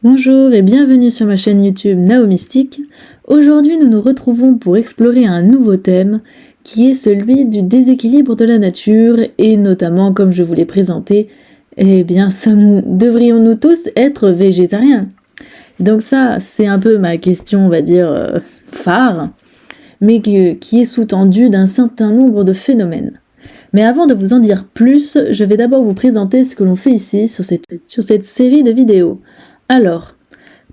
Bonjour et bienvenue sur ma chaîne YouTube Naomystique. Aujourd'hui nous nous retrouvons pour explorer un nouveau thème qui est celui du déséquilibre de la nature et notamment, comme je vous l'ai présenté, devrions-nous tous être végétariens? Donc ça c'est un peu ma question, on va dire, phare, mais qui est sous-tendue d'un certain nombre de phénomènes. Mais avant de vous en dire plus, je vais d'abord vous présenter ce que l'on fait ici sur cette série de vidéos. Alors,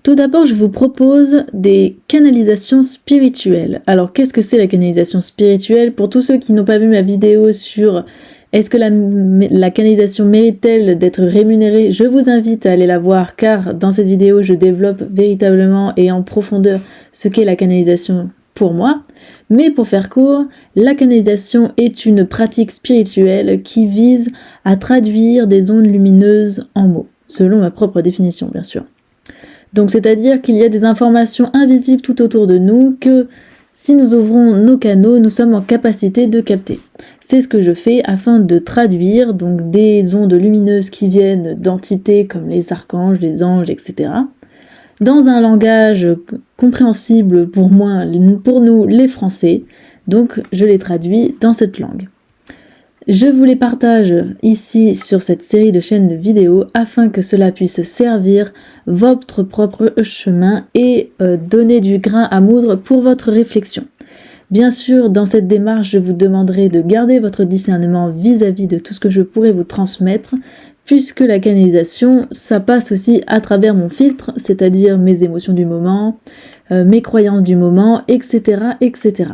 tout d'abord, je vous propose des canalisations spirituelles. Alors, qu'est-ce que c'est la canalisation spirituelle? Pour tous ceux qui n'ont pas vu ma vidéo sur est-ce que la canalisation mérite-t-elle d'être rémunérée, je vous invite à aller la voir car dans cette vidéo, je développe véritablement et en profondeur ce qu'est la canalisation pour moi. Mais pour faire court, la canalisation est une pratique spirituelle qui vise à traduire des ondes lumineuses en mots, selon ma propre définition bien sûr. Donc c'est-à-dire qu'il y a des informations invisibles tout autour de nous que si nous ouvrons nos canaux, nous sommes en capacité de capter. C'est ce que je fais afin de traduire donc des ondes lumineuses qui viennent d'entités comme les archanges, les anges, etc. dans un langage compréhensible pour nous les Français, donc je les traduis dans cette langue. Je vous les partage ici sur cette série de chaînes de vidéos afin que cela puisse servir votre propre chemin et donner du grain à moudre pour votre réflexion. Bien sûr, dans cette démarche, je vous demanderai de garder votre discernement vis-à-vis de tout ce que je pourrais vous transmettre, puisque la canalisation, ça passe aussi à travers mon filtre, c'est-à-dire mes émotions du moment, mes croyances du moment, etc., etc.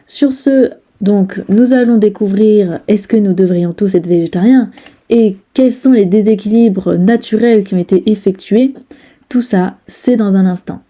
Sur ce, donc, nous allons découvrir est-ce que nous devrions tous être végétariens et quels sont les déséquilibres naturels qui ont été effectués. Tout ça, c'est dans un instant.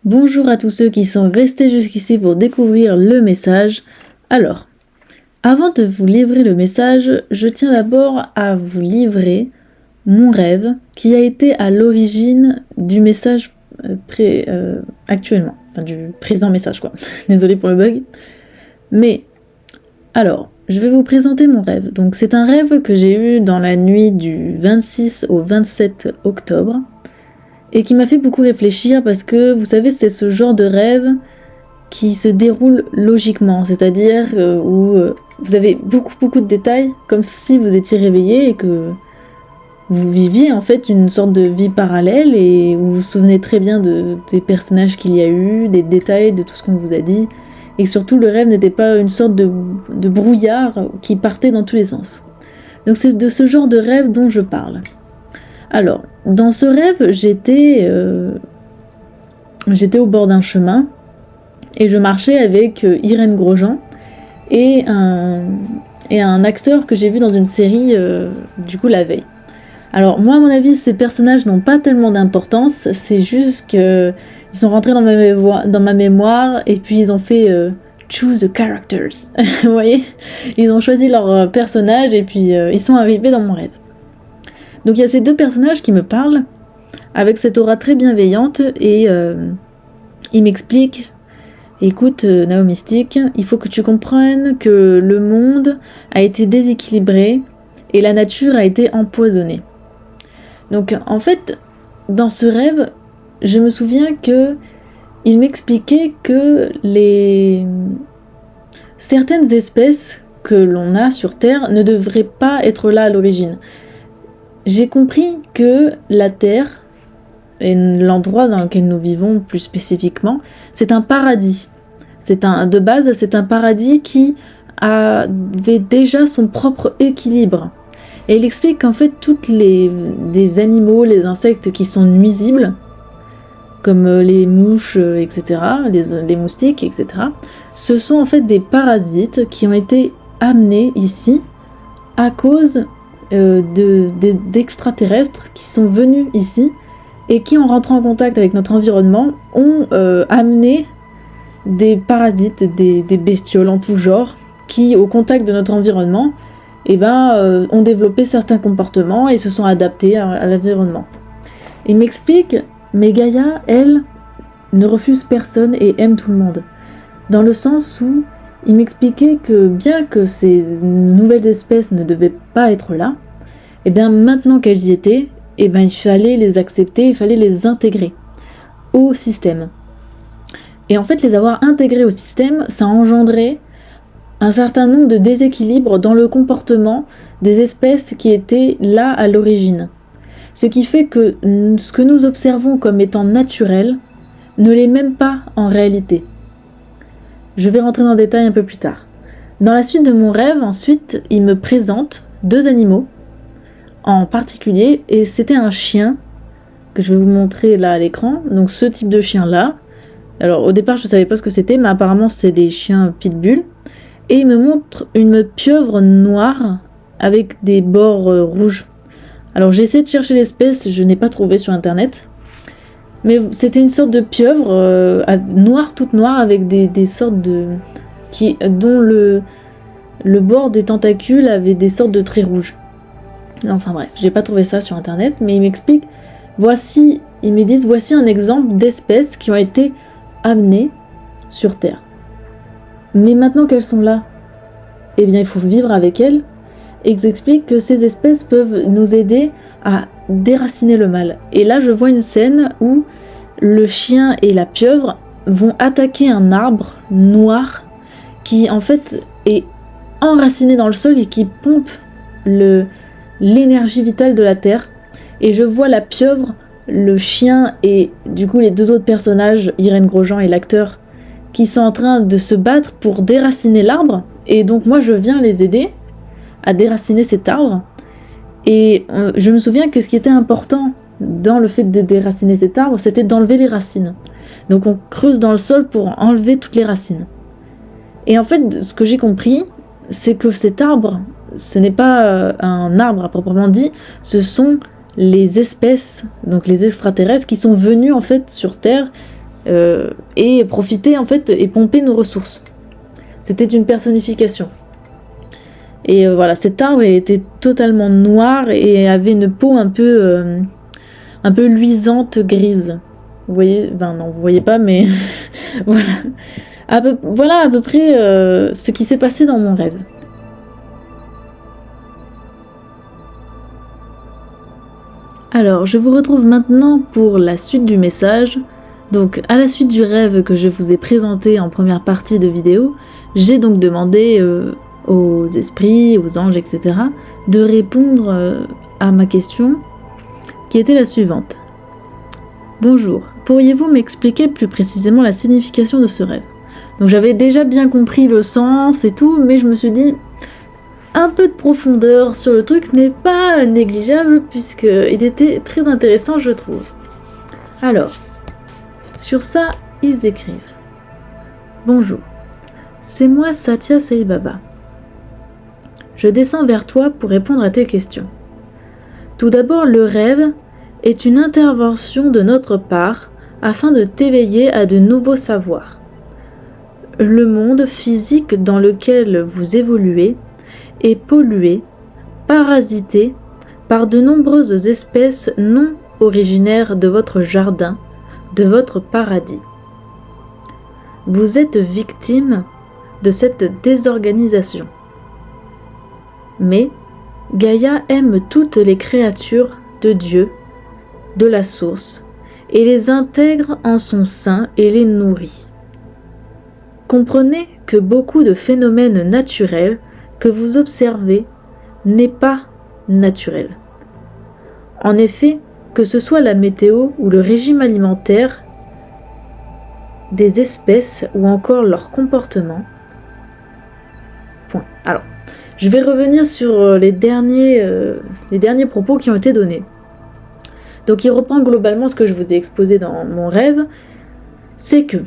Bonjour à tous ceux qui sont restés jusqu'ici pour découvrir le message. Alors, avant de vous livrer le message, je tiens d'abord à vous livrer mon rêve qui a été à l'origine du message actuellement. Enfin, du présent message, quoi. Désolée pour le bug. Mais, alors, je vais vous présenter mon rêve. Donc, c'est un rêve que j'ai eu dans la nuit du 26 au 27 octobre. Et qui m'a fait beaucoup réfléchir parce que, vous savez, c'est ce genre de rêve qui se déroule logiquement, c'est-à-dire où vous avez beaucoup de détails, comme si vous étiez réveillé et que vous viviez en fait une sorte de vie parallèle et vous vous souvenez très bien des personnages qu'il y a eu, des détails, de tout ce qu'on vous a dit, et surtout le rêve n'était pas une sorte de brouillard qui partait dans tous les sens. Donc c'est de ce genre de rêve dont je parle. Alors, dans ce rêve, j'étais au bord d'un chemin et je marchais avec Irène Grosjean et un acteur que j'ai vu dans une série du coup la veille. Alors moi à mon avis ces personnages n'ont pas tellement d'importance, c'est juste qu'ils sont rentrés dans ma mémoire et puis ils ont fait choose the characters, vous voyez, ils ont choisi leur personnage et puis ils sont arrivés dans mon rêve. Donc il y a ces deux personnages qui me parlent avec cette aura très bienveillante et ils m'expliquent « Écoute Naomystique, il faut que tu comprennes que le monde a été déséquilibré et la nature a été empoisonnée. » Donc en fait, dans ce rêve, je me souviens que il m'expliquait que certaines espèces que l'on a sur Terre ne devraient pas être là à l'origine. J'ai compris que la Terre, et l'endroit dans lequel nous vivons plus spécifiquement, c'est un paradis. De base, c'est un paradis qui avait déjà son propre équilibre. Et il explique qu'en fait, des animaux, les insectes qui sont nuisibles, comme les mouches, etc., les moustiques, etc., ce sont en fait des parasites qui ont été amenés ici à cause d'extraterrestres qui sont venus ici et qui, en rentrant en contact avec notre environnement, ont amené des parasites, des bestioles en tout genre, qui, au contact de notre environnement, ont développé certains comportements et se sont adaptés à l'environnement. Il m'explique, mais Gaïa, elle, ne refuse personne et aime tout le monde. Dans le sens où il m'expliquait que bien que ces nouvelles espèces ne devaient pas être là, maintenant qu'elles y étaient, il fallait les accepter, il fallait les intégrer au système. Et en fait, les avoir intégrés au système, ça engendrait un certain nombre de déséquilibres dans le comportement des espèces qui étaient là à l'origine. Ce qui fait que ce que nous observons comme étant naturel ne l'est même pas en réalité. Je vais rentrer dans le détail un peu plus tard. Dans la suite de mon rêve, ensuite, il me présente 2 animaux en particulier, et c'était un chien que je vais vous montrer là à l'écran, donc ce type de chien là. Alors au départ je savais pas ce que c'était, mais apparemment c'est des chiens pitbull, et il me montre une pieuvre noire avec des bords rouges. Alors j'ai essayé de chercher l'espèce, je n'ai pas trouvé sur internet, mais c'était une sorte de pieuvre noire, toute noire, avec des sortes de... dont le bord des tentacules avait des sortes de traits rouges. Enfin bref, j'ai pas trouvé ça sur internet, mais il m'explique, ils me disent, voici un exemple d'espèces qui ont été amenées sur Terre. Mais maintenant qu'elles sont là, il faut vivre avec elles, et ils expliquent que ces espèces peuvent nous aider à déraciner le mal. Et là, je vois une scène où le chien et la pieuvre vont attaquer un arbre noir qui, en fait, est enraciné dans le sol et qui pompe l'énergie vitale de la terre. Et je vois la pieuvre, le chien et du coup les 2 autres personnages, Irène Grosjean et l'acteur, qui sont en train de se battre pour déraciner l'arbre. Et donc moi je viens les aider à déraciner cet arbre. Et je me souviens que ce qui était important dans le fait de déraciner cet arbre, c'était d'enlever les racines. Donc on creuse dans le sol pour enlever toutes les racines. Et en fait, ce que j'ai compris, c'est que cet arbre, ce n'est pas un arbre à proprement dit, ce sont les espèces, donc les extraterrestres, qui sont venus en fait sur Terre et profiter en fait et pomper nos ressources. C'était une personnification. Et voilà, cet arbre était totalement noir et avait une peau un peu luisante, grise. Vous voyez, non, vous voyez pas, mais voilà à peu près ce qui s'est passé dans mon rêve. Alors, je vous retrouve maintenant pour la suite du message. Donc, à la suite du rêve que je vous ai présenté en première partie de vidéo, j'ai donc demandé aux esprits, aux anges, etc., de répondre à ma question, qui était la suivante. Bonjour, pourriez-vous m'expliquer plus précisément la signification de ce rêve ? Donc j'avais déjà bien compris le sens et tout, mais je me suis dit, un peu de profondeur sur le truc n'est pas négligeable, puisqu'il était très intéressant, je trouve. Alors, sur ça, ils écrivent. Bonjour, c'est moi Satya Sai Baba. Je descends vers toi pour répondre à tes questions. Tout d'abord, le rêve est une intervention de notre part afin de t'éveiller à de nouveaux savoirs. Le monde physique dans lequel vous évoluez est pollué, parasité par de nombreuses espèces non originaires de votre jardin, de votre paradis. Vous êtes victime de cette désorganisation. Mais Gaïa aime toutes les créatures de Dieu, de la source, et les intègre en son sein et les nourrit. Comprenez que beaucoup de phénomènes naturels que vous observez n'est pas naturel. En effet, que ce soit la météo ou le régime alimentaire des espèces ou encore leur comportement. Point. Alors, je vais revenir sur les derniers propos qui ont été donnés. Donc il reprend globalement ce que je vous ai exposé dans mon rêve, c'est que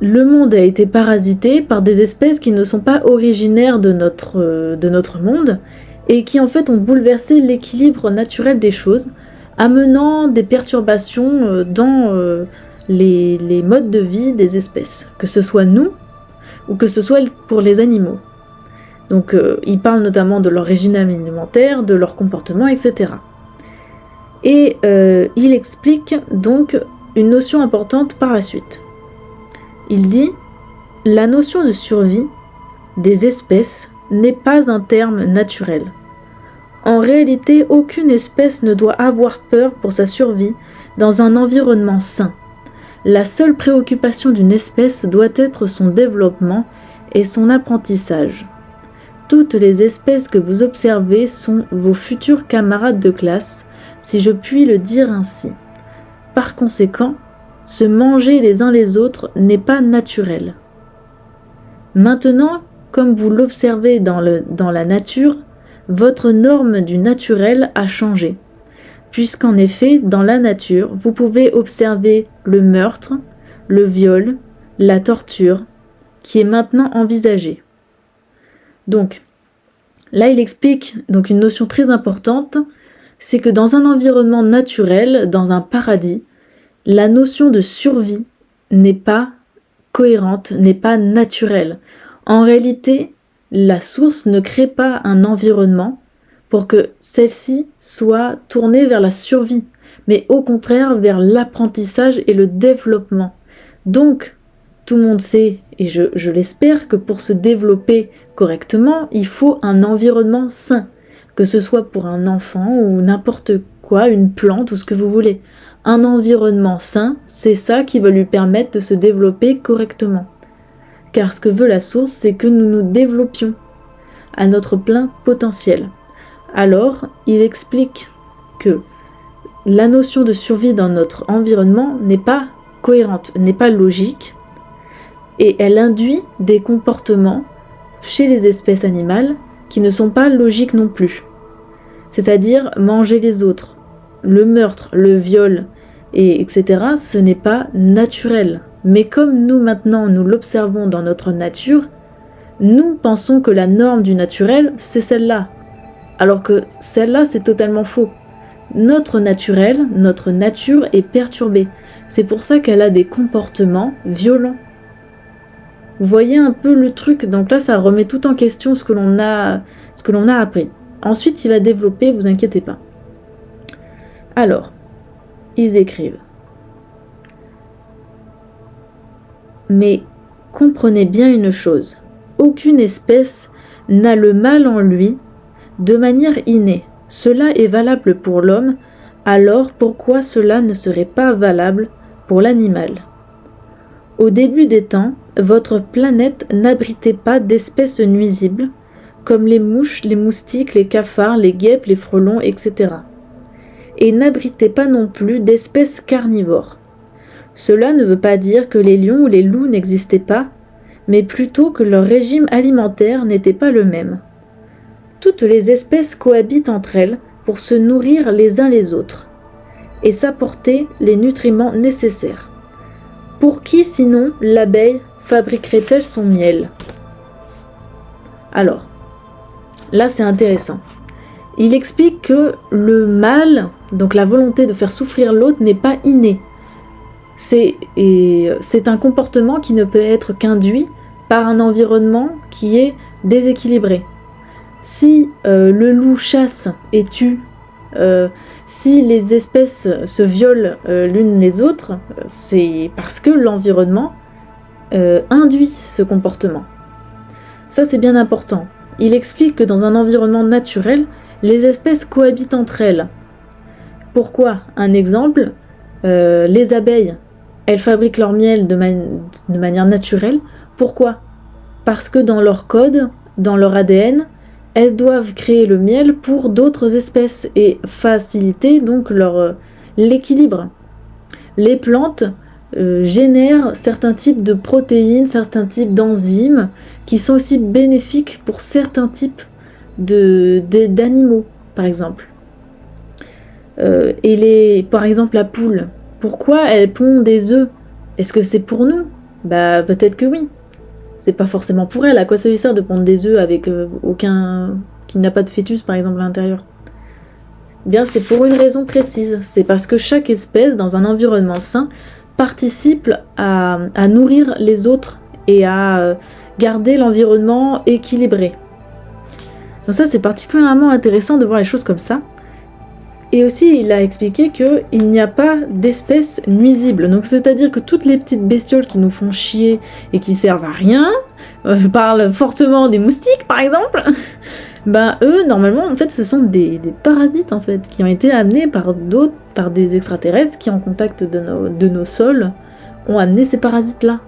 le monde a été parasité par des espèces qui ne sont pas originaires de notre monde et qui en fait ont bouleversé l'équilibre naturel des choses amenant des perturbations dans les modes de vie des espèces, que ce soit nous ou que ce soit pour les animaux. Donc il parle notamment de leur régime alimentaire, de leur comportement, etc. Et il explique donc une notion importante par la suite. Il dit « La notion de survie des espèces n'est pas un terme naturel. En réalité, aucune espèce ne doit avoir peur pour sa survie dans un environnement sain. La seule préoccupation d'une espèce doit être son développement et son apprentissage. Toutes les espèces que vous observez sont vos futurs camarades de classe, si je puis le dire ainsi. Par conséquent, se manger les uns les autres n'est pas naturel. Maintenant, comme vous l'observez dans la nature, votre norme du naturel a changé, puisqu'en effet, dans la nature, vous pouvez observer le meurtre, le viol, la torture, qui est maintenant envisagée. Donc, là, il explique donc une notion très importante, c'est que dans un environnement naturel, dans un paradis, la notion de survie n'est pas cohérente, n'est pas naturelle. En réalité, la source ne crée pas un environnement pour que celle-ci soit tournée vers la survie, mais au contraire vers l'apprentissage et le développement. Donc, tout le monde sait, et je l'espère, que pour se développer correctement, il faut un environnement sain, que ce soit pour un enfant ou n'importe quoi, une plante ou ce que vous voulez. Un environnement sain, c'est ça qui va lui permettre de se développer correctement. Car ce que veut la source, c'est que nous nous développions à notre plein potentiel. Alors, il explique que la notion de survie dans notre environnement n'est pas cohérente, n'est pas logique, et elle induit des comportements chez les espèces animales qui ne sont pas logiques non plus. C'est-à-dire manger les autres, le meurtre, le viol, etc. Ce n'est pas naturel. Mais comme nous maintenant nous l'observons dans notre nature, nous pensons que la norme du naturel, c'est celle-là. Alors que celle-là, c'est totalement faux. Notre naturel, notre nature est perturbée. C'est pour ça qu'elle a des comportements violents. Vous voyez un peu le truc, donc là ça remet tout en question ce que l'on a appris. Ensuite il va développer, vous inquiétez pas. Alors, ils écrivent. Mais comprenez bien une chose, aucune espèce n'a le mal en lui de manière innée. Cela est valable pour l'homme, alors pourquoi cela ne serait pas valable pour l'animal ? Au début des temps, votre planète n'abritait pas d'espèces nuisibles, comme les mouches, les moustiques, les cafards, les guêpes, les frelons, etc. Et n'abritait pas non plus d'espèces carnivores. Cela ne veut pas dire que les lions ou les loups n'existaient pas, mais plutôt que leur régime alimentaire n'était pas le même. Toutes les espèces cohabitent entre elles pour se nourrir les uns les autres, et s'apporter les nutriments nécessaires. Pour qui sinon l'abeille fabriquerait-elle son miel ? Alors, là c'est intéressant. Il explique que le mal, donc la volonté de faire souffrir l'autre, n'est pas inné. C'est un comportement qui ne peut être qu'induit par un environnement qui est déséquilibré. Si le loup chasse et tue, si les espèces se violent l'une les autres, c'est parce que l'environnement induit ce comportement. Ça c'est bien important. Il explique que dans un environnement naturel, les espèces cohabitent entre elles. Pourquoi ? Un exemple, les abeilles, elles fabriquent leur miel de manière naturelle. Pourquoi ? Parce que dans leur code, dans leur ADN, elles doivent créer le miel pour d'autres espèces et faciliter donc l'équilibre. Les plantes génèrent certains types de protéines, certains types d'enzymes qui sont aussi bénéfiques pour certains types d'animaux, par exemple. Par exemple, la poule, pourquoi elle pond des œufs ? Est-ce que c'est pour nous ? Bah peut-être que oui. C'est pas forcément pour elle. À quoi ça lui sert de pondre des œufs avec qui n'a pas de fœtus, par exemple, à l'intérieur ? bien c'est pour une raison précise. C'est parce que chaque espèce, dans un environnement sain, participe à nourrir les autres et à garder l'environnement équilibré. Donc ça, c'est particulièrement intéressant de voir les choses comme ça. Et aussi, il a expliqué qu'il n'y a pas d'espèces nuisibles. Donc c'est-à-dire que toutes les petites bestioles qui nous font chier et qui servent à rien, je parle fortement des moustiques par exemple, ben eux, normalement, en fait, ce sont des parasites en fait, qui ont été amenés par des extraterrestres qui, en contact de nos sols, ont amené ces parasites-là.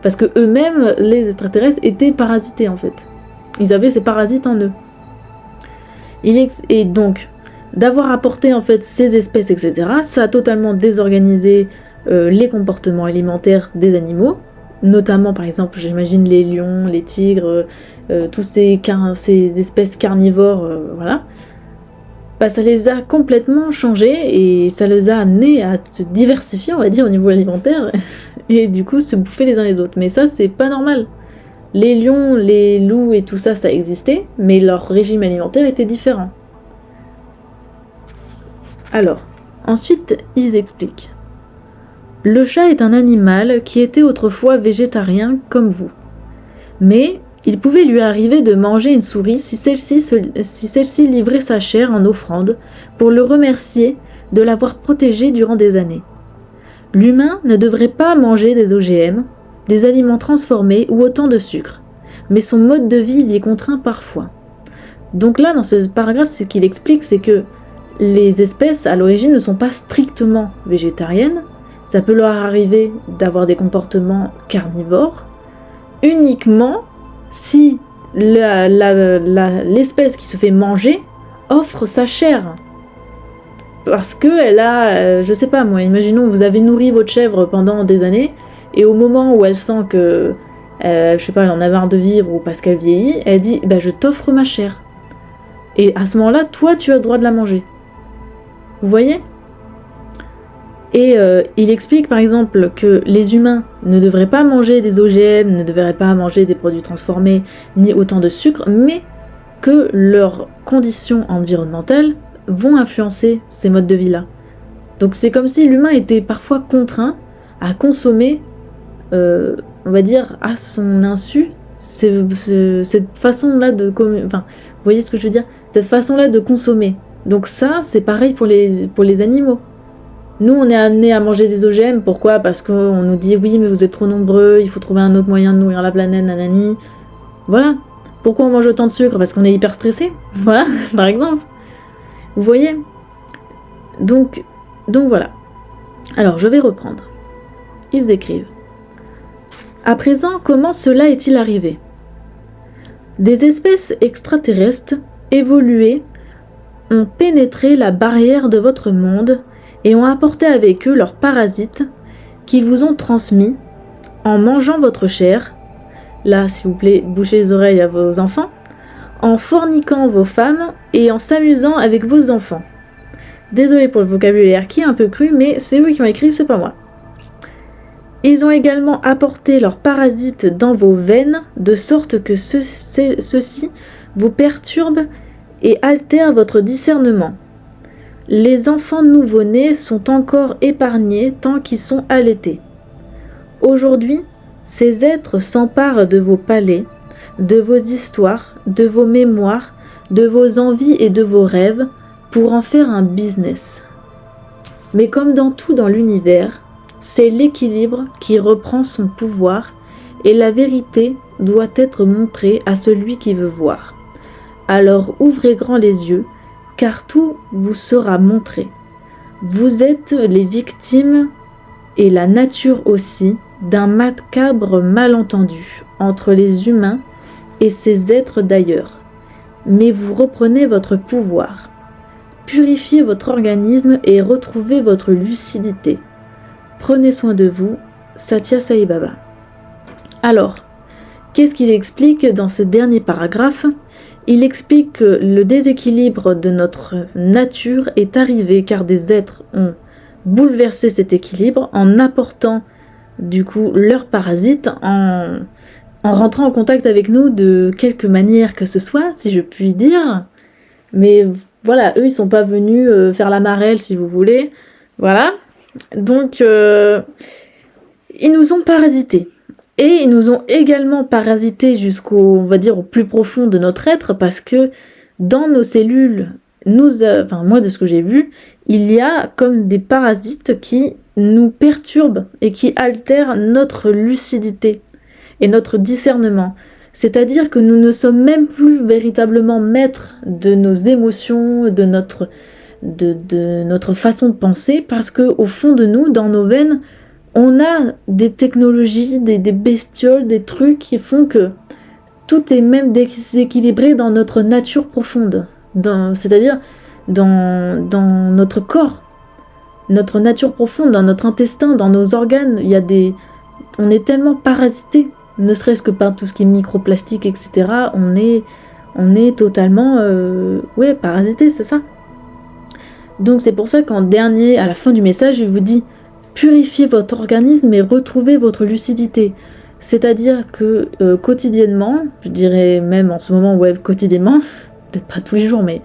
Parce que eux-mêmes, les extraterrestres, étaient parasités en fait. Ils avaient ces parasites en eux. Et donc, d'avoir apporté en fait ces espèces, etc., ça a totalement désorganisé les comportements alimentaires des animaux, notamment par exemple, j'imagine les lions, les tigres, tous ces espèces carnivores, voilà. Bah, ça les a complètement changés et ça les a amenés à se diversifier, on va dire, au niveau alimentaire, et du coup se bouffer les uns les autres. Mais ça, c'est pas normal. Les lions, les loups et tout ça, ça existait, mais leur régime alimentaire était différent. Alors, ensuite, ils expliquent. Le chat est un animal qui était autrefois végétarien comme vous. Mais il pouvait lui arriver de manger une souris si celle-ci livrait sa chair en offrande pour le remercier de l'avoir protégé durant des années. L'humain ne devrait pas manger des OGM, des aliments transformés ou autant de sucre, mais son mode de vie l'y contraint parfois. Donc là, dans ce paragraphe, ce qu'il explique, c'est que les espèces, à l'origine, ne sont pas strictement végétariennes. Ça peut leur arriver d'avoir des comportements carnivores, uniquement si l'espèce qui se fait manger offre sa chair. Parce qu'elle a, je sais pas moi, imaginons vous avez nourri votre chèvre pendant des années, et au moment où elle sent que, je sais pas, elle en a marre de vivre, ou parce qu'elle vieillit, elle dit, bah je t'offre ma chair. Et à ce moment-là, toi tu as le droit de la manger. Vous voyez ? Et il explique par exemple que les humains ne devraient pas manger des OGM, ne devraient pas manger des produits transformés, ni autant de sucre, mais que leurs conditions environnementales vont influencer ces modes de vie-là. Donc c'est comme si l'humain était parfois contraint à consommer, on va dire, à son insu, cette façon-là de... Enfin, vous voyez ce que je veux dire ? Cette façon-là de consommer. Donc ça, c'est pareil pour les animaux. Nous, on est amenés à manger des OGM. Pourquoi ? Parce qu'on nous dit, oui, mais vous êtes trop nombreux, il faut trouver un autre moyen de nourrir la planète, nanani. Voilà. Pourquoi on mange autant de sucre ? Parce qu'on est hyper stressé. Voilà, par exemple. Vous voyez ? Donc voilà. Alors, je vais reprendre. Ils écrivent. À présent, comment cela est-il arrivé ? Des espèces extraterrestres évoluées ont pénétré la barrière de votre monde et ont apporté avec eux leurs parasites qu'ils vous ont transmis en mangeant votre chair, là s'il vous plaît bouchez les oreilles à vos enfants, en forniquant vos femmes et en s'amusant avec vos enfants. Désolée pour le vocabulaire qui est un peu cru, mais c'est eux qui ont écrit, c'est pas moi. Ils ont également apporté leurs parasites dans vos veines, de sorte que ceux-ci vous perturbent et altèrent votre discernement. Les enfants nouveau-nés sont encore épargnés tant qu'ils sont allaités. Aujourd'hui, ces êtres s'emparent de vos palais, de vos histoires, de vos mémoires, de vos envies et de vos rêves pour en faire un business. Mais comme dans tout dans l'univers, c'est l'équilibre qui reprend son pouvoir et la vérité doit être montrée à celui qui veut voir. Alors ouvrez grand les yeux, car tout vous sera montré. Vous êtes les victimes, et la nature aussi, d'un macabre malentendu entre les humains et ces êtres d'ailleurs. Mais vous reprenez votre pouvoir. Purifiez votre organisme et retrouvez votre lucidité. Prenez soin de vous, Satya Sai Baba. Alors, qu'est-ce qu'il explique dans ce dernier paragraphe ? Il explique que le déséquilibre de notre nature est arrivé car des êtres ont bouleversé cet équilibre en apportant du coup leurs parasites, en rentrant en contact avec nous de quelque manière que ce soit, si je puis dire. Mais voilà, eux, ils sont pas venus faire la marelle, si vous voulez. Voilà. Donc, ils nous ont parasités. Et ils nous ont également parasités jusqu'au, on va dire, au plus profond de notre être, parce que dans nos cellules, moi, de ce que j'ai vu, il y a comme des parasites qui nous perturbent et qui altèrent notre lucidité et notre discernement. C'est-à-dire que nous ne sommes même plus véritablement maîtres de nos émotions, de notre façon de penser, parce que au fond de nous, dans nos veines, on a des technologies, des bestioles, des trucs qui font que tout est même déséquilibré dans notre nature profonde, c'est-à-dire dans notre corps, notre nature profonde, dans notre intestin, dans nos organes. On est tellement parasité, ne serait-ce que par tout ce qui est microplastique, etc. On est totalement parasité, c'est ça. Donc c'est pour ça qu'en dernier, à la fin du message, il vous dit purifiez votre organisme et retrouvez votre lucidité. C'est-à-dire que quotidiennement, je dirais même en ce moment, quotidiennement, peut-être pas tous les jours, mais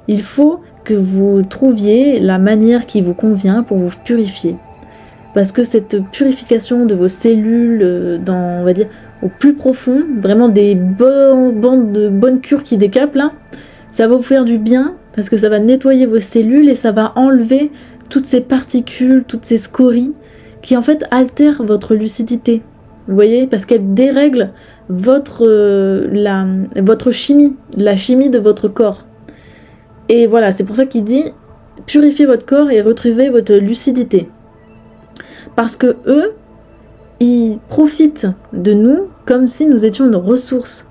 il faut que vous trouviez la manière qui vous convient pour vous purifier. Parce que cette purification de vos cellules, on va dire, au plus profond, vraiment des bonnes cures qui décapent là, ça va vous faire du bien, parce que ça va nettoyer vos cellules et ça va enlever toutes ces particules, toutes ces scories qui en fait altèrent votre lucidité. Vous voyez, parce qu'elles dérèglent votre chimie, la chimie de votre corps. Et voilà, c'est pour ça qu'il dit purifiez votre corps et retrouvez votre lucidité. Parce que eux, ils profitent de nous comme si nous étions nos ressources.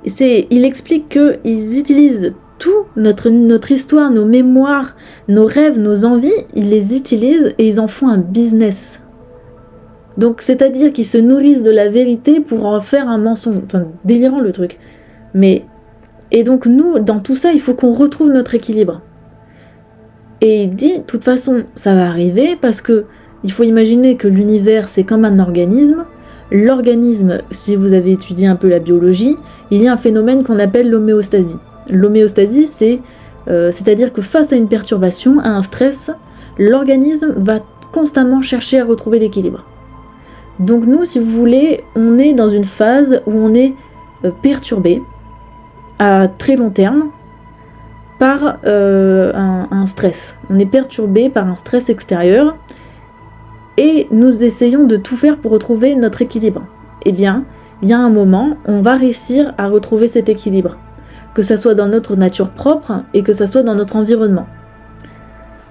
Il explique qu'ils utilisent tout, notre histoire, nos mémoires, nos rêves, nos envies, ils les utilisent et ils en font un business. Donc c'est-à-dire qu'ils se nourrissent de la vérité pour en faire un mensonge. Enfin, délirant le truc. Et donc nous, dans tout ça, il faut qu'on retrouve notre équilibre. Et il dit, de toute façon, ça va arriver parce que il faut imaginer que l'univers, c'est comme un organisme. L'organisme, si vous avez étudié un peu la biologie, il y a un phénomène qu'on appelle l'homéostasie. L'homéostasie, c'est-à-dire que face à une perturbation, à un stress, l'organisme va constamment chercher à retrouver l'équilibre. Donc nous, si vous voulez, on est dans une phase où on est perturbé à très long terme par un stress. On est perturbé par un stress extérieur et nous essayons de tout faire pour retrouver notre équilibre. Eh bien, il y a un moment, on va réussir à retrouver cet équilibre, que ça soit dans notre nature propre et que ça soit dans notre environnement.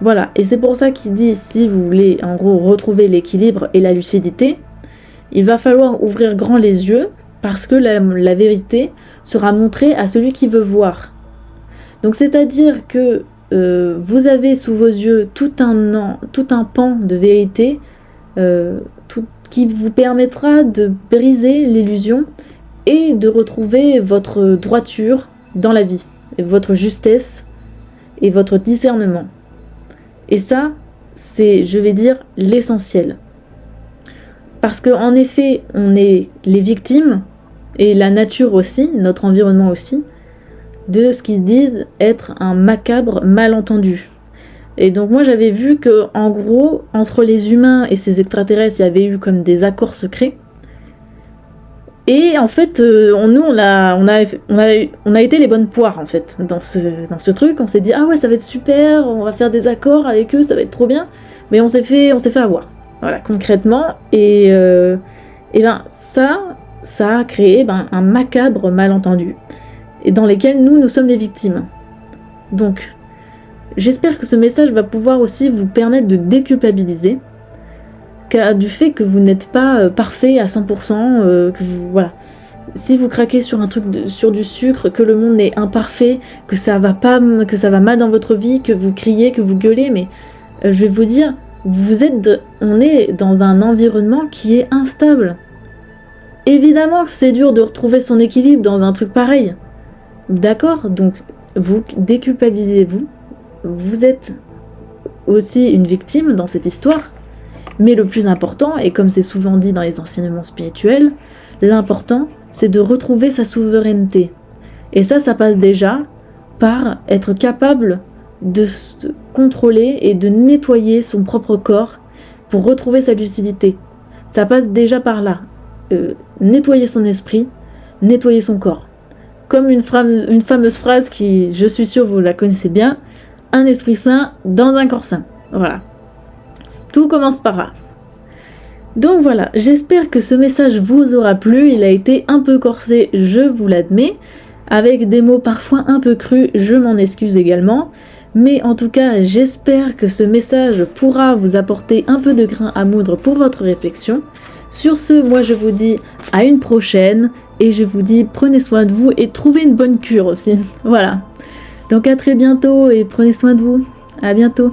Voilà, et c'est pour ça qu'il dit, si vous voulez en gros retrouver l'équilibre et la lucidité, il va falloir ouvrir grand les yeux, parce que la vérité sera montrée à celui qui veut voir. Donc c'est-à-dire que vous avez sous vos yeux tout un pan de vérité qui vous permettra de briser l'illusion et de retrouver votre droiture dans la vie, et votre justesse et votre discernement. Et ça, c'est, je vais dire, l'essentiel. Parce qu'en effet, on est les victimes, et la nature aussi, notre environnement aussi, de ce qu'ils disent être un macabre malentendu. Et donc moi j'avais vu que en gros, entre les humains et ces extraterrestres, il y avait eu comme des accords secrets. Et en fait, on a été les bonnes poires en fait dans ce truc. On s'est dit ah ouais, ça va être super, on va faire des accords avec eux, ça va être trop bien. Mais on s'est fait avoir. Voilà, concrètement. Et ben ça a créé un macabre malentendu, et dans lesquels nous sommes les victimes. Donc, j'espère que ce message va pouvoir aussi vous permettre de déculpabiliser du fait que vous n'êtes pas parfait à 100%, que vous, voilà. Si vous craquez sur un truc, sur du sucre, que le monde est imparfait, que ça va mal dans votre vie, que vous criez, que vous gueulez, mais je vais vous dire, on est dans un environnement qui est instable. Évidemment que c'est dur de retrouver son équilibre dans un truc pareil. D'accord ? Donc, vous déculpabilisez-vous. Vous êtes aussi une victime dans cette histoire. Mais le plus important, et comme c'est souvent dit dans les enseignements spirituels, l'important, c'est de retrouver sa souveraineté. Et ça passe déjà par être capable de se contrôler et de nettoyer son propre corps pour retrouver sa lucidité. Ça passe déjà par là. Nettoyer son esprit, nettoyer son corps. Comme une fameuse phrase qui, je suis sûre, vous la connaissez bien, un esprit sain dans un corps sain. Voilà. Tout commence par là. Donc voilà, j'espère que ce message vous aura plu. Il a été un peu corsé, je vous l'admets, avec des mots parfois un peu crus, je m'en excuse également. Mais en tout cas, j'espère que ce message pourra vous apporter un peu de grain à moudre pour votre réflexion. Sur ce, moi je vous dis à une prochaine, et je vous dis prenez soin de vous et trouvez une bonne cure aussi. Voilà. Donc à très bientôt et prenez soin de vous. À bientôt.